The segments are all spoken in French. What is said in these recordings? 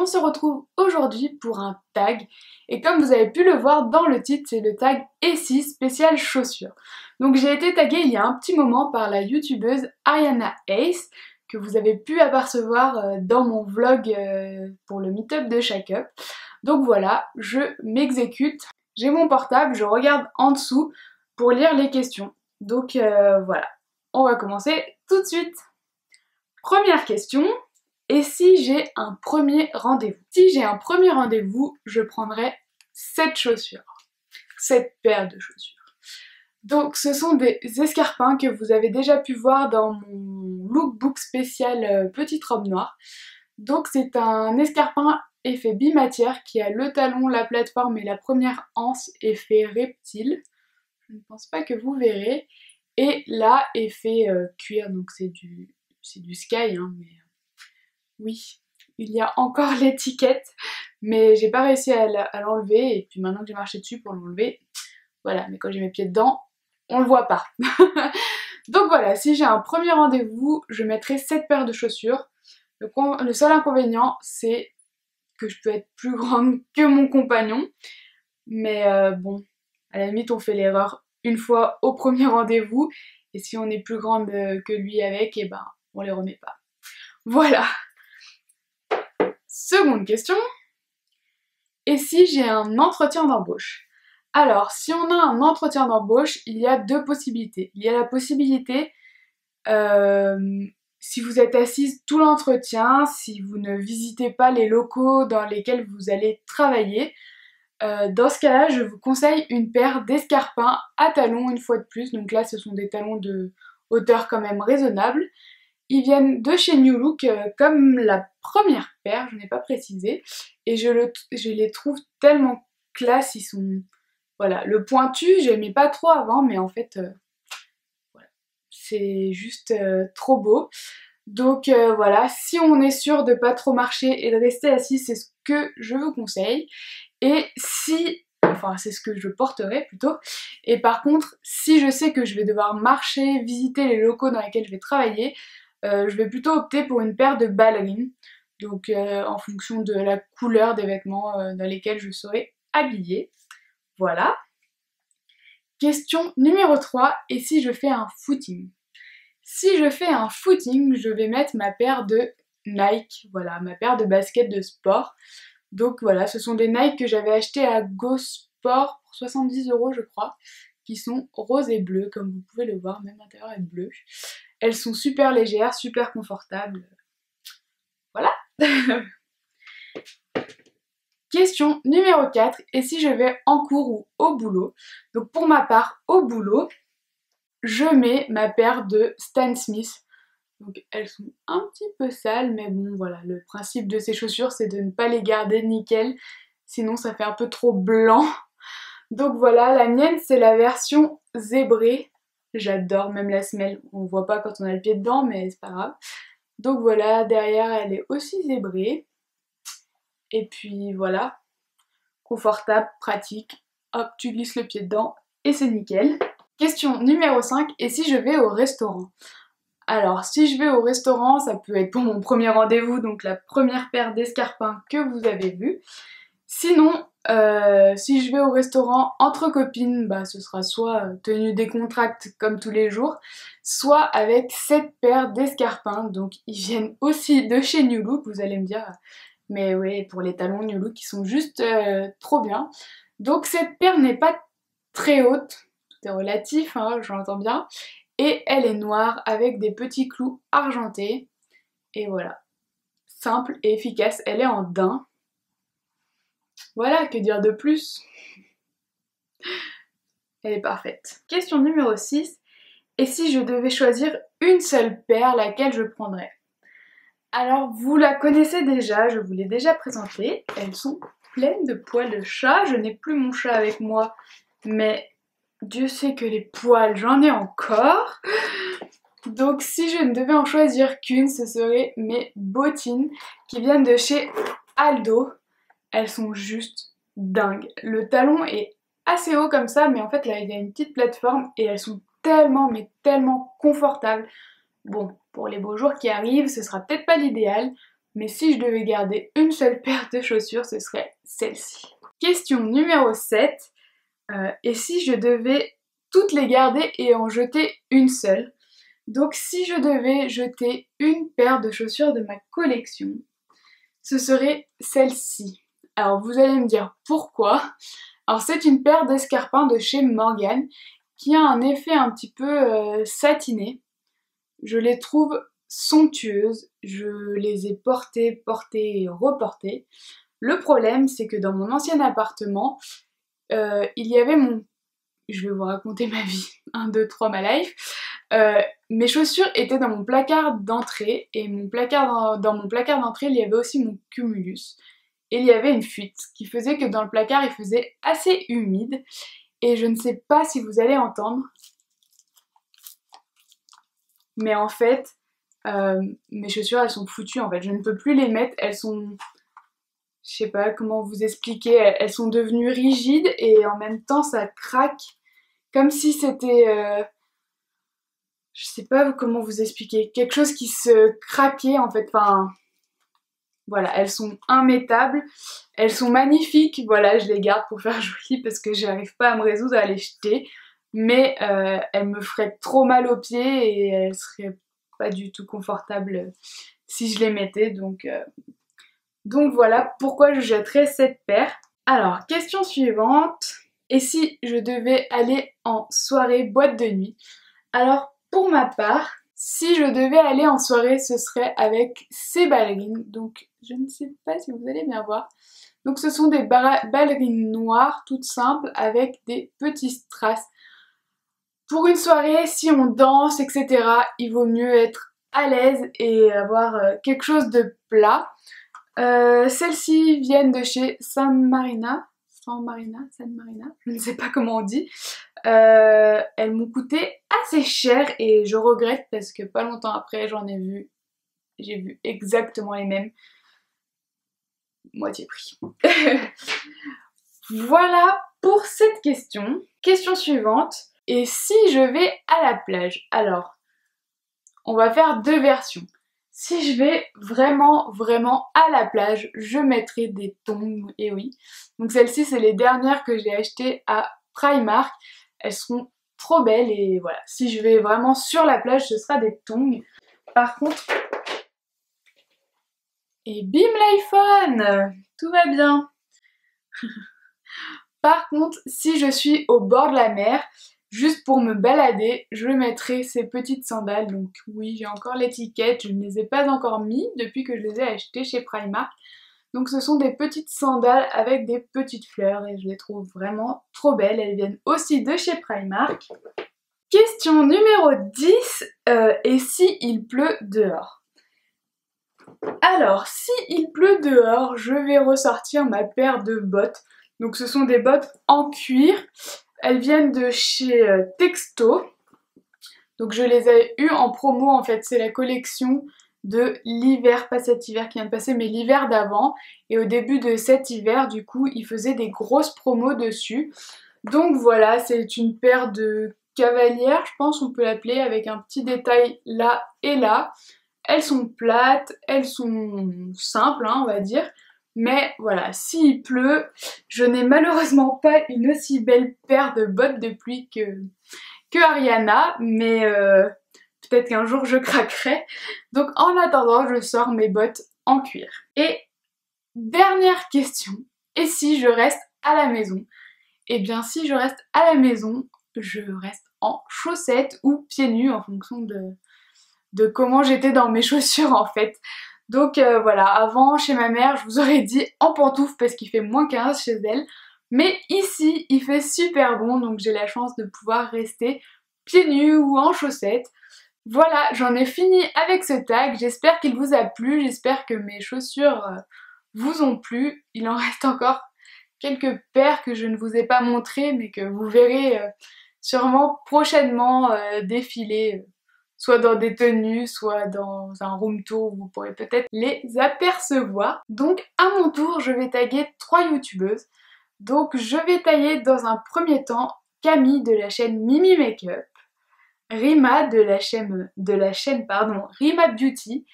on se retrouve aujourd'hui pour un tag. Et comme vous avez pu le voir dans le titre, c'est le tag Essie spécial chaussures. Donc j'ai été taguée il y a un petit moment par la youtubeuse Ariana Ace, que vous avez pu apercevoir dans mon vlog pour le meet-up de Shake-Up. Donc voilà, je m'exécute. J'ai mon portable, je regarde en dessous pour lire les questions. Donc voilà, on va commencer tout de suite. Première question, et si j'ai un premier rendez-vous? Si j'ai un premier rendez-vous, je prendrai cette chaussure, cette paire de chaussures. Donc ce sont des escarpins que vous avez déjà pu voir dans mon lookbook spécial petite robe noire. Donc c'est un escarpin effet bimatière qui a le talon, la plateforme et la première anse effet reptile. Je ne pense pas que vous verrez. Et là, effet cuir, donc c'est du sky, hein, mais oui, il y a encore l'étiquette, mais j'ai pas réussi à l'enlever, et puis maintenant que j'ai marché dessus pour l'enlever, voilà, mais quand j'ai mes pieds dedans, on le voit pas. Donc voilà, si j'ai un premier rendez-vous, je mettrai cette paire de chaussures. Le seul inconvénient, c'est que je peux être plus grande que mon compagnon, mais bon, à la limite on fait l'erreur une fois au premier rendez-vous, et si on est plus grande que lui avec, et ben on les remet pas. Voilà. Seconde question. Et si j'ai un entretien d'embauche? Alors, si on a un entretien d'embauche, il y a deux possibilités. Il y a la possibilité, si vous êtes assise tout l'entretien, si vous ne visitez pas les locaux dans lesquels vous allez travailler, dans ce cas-là, je vous conseille une paire d'escarpins à talons une fois de plus. Donc là, ce sont des talons de hauteur quand même raisonnable. Ils viennent de chez New Look comme la première paire, je n'ai pas précisé. Et je les trouve tellement classe, ils sont... Voilà, le pointu, j'aimais pas trop avant, mais en fait, voilà, c'est juste trop beau. Donc voilà, si on est sûr de pas trop marcher et de rester assis, c'est ce que je vous conseille. Et si... Enfin, c'est ce que je porterai plutôt. Et par contre, si je sais que je vais devoir marcher, visiter les locaux dans lesquels je vais travailler, je vais plutôt opter pour une paire de ballerines. Donc en fonction de la couleur des vêtements dans lesquels je serai habillée. Voilà. Question numéro 3, et si je fais un footing? Si je fais un footing, je vais mettre ma paire de Nike, voilà, ma paire de baskets de sport. Donc voilà, ce sont des Nike que j'avais acheté à Go Sport pour 70 € je crois, qui sont roses et bleues, comme vous pouvez le voir, même l'intérieur est bleu. Elles sont super légères, super confortables. Voilà. Question numéro 4, et si je vais en cours ou au boulot? Donc pour ma part, au boulot, je mets ma paire de Stan Smith. Donc elles sont un petit peu sales, mais bon voilà, le principe de ces chaussures c'est de ne pas les garder nickel, sinon ça fait un peu trop blanc. Donc voilà, la mienne c'est la version zébrée. J'adore, même la semelle, on voit pas quand on a le pied dedans, mais c'est pas grave. Donc voilà, derrière elle est aussi zébrée. Et puis voilà, confortable, pratique, hop, tu glisses le pied dedans et c'est nickel. Question numéro 5, et si je vais au restaurant? Alors si je vais au restaurant, ça peut être pour mon premier rendez-vous, donc la première paire d'escarpins que vous avez vu. Sinon, si je vais au restaurant entre copines, bah, ce sera soit tenue décontractée comme tous les jours, soit avec cette paire d'escarpins. Donc ils viennent aussi de chez New Look, vous allez me dire, mais oui, pour les talons New Look, ils sont juste trop bien. Donc cette paire n'est pas très haute, tout est relatif, hein, j'entends bien, et elle est noire avec des petits clous argentés. Et voilà, simple et efficace, elle est en daim. Voilà, que dire de plus? Elle est parfaite. Question numéro 6. Et si je devais choisir une seule paire, laquelle je prendrais? Alors, vous la connaissez déjà, je vous l'ai déjà présentée. Elles sont pleines de poils de chat. Je n'ai plus mon chat avec moi, mais Dieu sait que les poils, j'en ai encore. Donc si je ne devais en choisir qu'une, ce serait mes bottines qui viennent de chez Aldo. Elles sont juste dingues. Le talon est assez haut comme ça, mais en fait là il y a une petite plateforme et elles sont tellement mais tellement confortables. Bon, pour les beaux jours qui arrivent, ce sera peut-être pas l'idéal, Mais si je devais garder une seule paire de chaussures, ce serait celle-ci. Question numéro 7. Et si je devais toutes les garder et en jeter une seule? Donc si je devais jeter une paire de chaussures de ma collection, ce serait celle-ci. Alors vous allez me dire pourquoi. Alors c'est une paire d'escarpins de chez Morgan qui a un effet un petit peu satiné. Je les trouve somptueuses, je les ai portées et reportées. Le problème c'est que dans mon ancien appartement, il y avait je vais vous raconter ma vie, 1, 2, 3 ma life. Mes chaussures étaient dans mon placard d'entrée et dans mon placard d'entrée il y avait aussi mon cumulus. Et il y avait une fuite qui faisait que dans le placard il faisait assez humide. Et je ne sais pas si vous allez entendre, mais en fait mes chaussures elles sont foutues en fait. Je ne peux plus les mettre, elles sont... Je sais pas comment vous expliquer, elles sont devenues rigides et en même temps ça craque comme si c'était... je sais pas comment vous expliquer, quelque chose qui se craquait en fait, enfin... Voilà, elles sont immettables, elles sont magnifiques, voilà, je les garde pour faire joli parce que j'arrive pas à me résoudre à les jeter, mais elles me feraient trop mal aux pieds et elles seraient pas du tout confortables si je les mettais, donc voilà pourquoi je jetterais cette paire. Alors, question suivante, et si je devais aller en soirée boîte de nuit? Alors, pour ma part, si je devais aller en soirée, ce serait avec ces ballerines. Donc, je ne sais pas si vous allez bien voir. Donc, ce sont des ballerines noires, toutes simples, avec des petits strass. Pour une soirée, si on danse, etc., il vaut mieux être à l'aise et avoir quelque chose de plat. Celles-ci viennent de chez San Marina, je ne sais pas comment on dit. Elles m'ont coûté assez cher et je regrette parce que pas longtemps après j'ai vu exactement les mêmes, moitié prix. Voilà pour cette question. Question suivante, et si je vais à la plage? Alors, on va faire deux versions. Si je vais vraiment à la plage, je mettrai des tongs, et oui. Donc celles-ci, c'est les dernières que j'ai achetées à Primark. Elles sont trop belles et voilà. Si je vais vraiment sur la plage, ce sera des tongs. Par contre... Et bim l'iPhone! Tout va bien. Par contre, si je suis au bord de la mer, juste pour me balader, je mettrai ces petites sandales. Donc oui, j'ai encore l'étiquette, je ne les ai pas encore mis depuis que je les ai achetées chez Primark. Donc ce sont des petites sandales avec des petites fleurs et je les trouve vraiment trop belles. Elles viennent aussi de chez Primark. Question numéro 10, et si il pleut dehors? Alors, si il pleut dehors, je vais ressortir ma paire de bottes. Donc ce sont des bottes en cuir. Elles viennent de chez Texto. Donc je les ai eues en promo en fait. C'est la collection de l'hiver, pas cet hiver qui vient de passer, mais l'hiver d'avant. Et au début de cet hiver, du coup, ils faisaient des grosses promos dessus. Donc voilà, c'est une paire de cavalières, je pense on peut l'appeler, avec un petit détail là et là. Elles sont plates, elles sont simples, hein, on va dire. Mais voilà, s'il pleut, je n'ai malheureusement pas une aussi belle paire de bottes de pluie que Ariana, mais peut-être qu'un jour je craquerai. Donc en attendant, je sors mes bottes en cuir. Et dernière question, et si je reste à la maison? Eh bien si je reste à la maison, je reste en chaussettes ou pieds nus en fonction de comment j'étais dans mes chaussures en fait. Donc voilà, avant chez ma mère je vous aurais dit en pantoufles parce qu'il fait moins 15 chez elle. Mais ici il fait super bon donc j'ai la chance de pouvoir rester pieds nus ou en chaussettes. Voilà, j'en ai fini avec ce tag, j'espère qu'il vous a plu, j'espère que mes chaussures vous ont plu. Il en reste encore quelques paires que je ne vous ai pas montrées mais que vous verrez sûrement prochainement défiler. Soit dans des tenues, soit dans un room tour où vous pourrez peut-être les apercevoir. Donc à mon tour, je vais taguer 3 youtubeuses. Donc je vais taguer dans un premier temps Camille de la chaîne Mimi Makeup, Rima de la chaîne Rima Beauty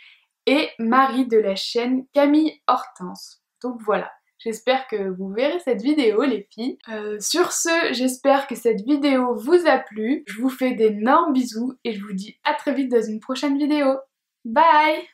et Marie de la chaîne Camille Hortense. Donc voilà. J'espère que vous verrez cette vidéo les filles. Sur ce, j'espère que cette vidéo vous a plu. Je vous fais d'énormes bisous et je vous dis à très vite dans une prochaine vidéo. Bye!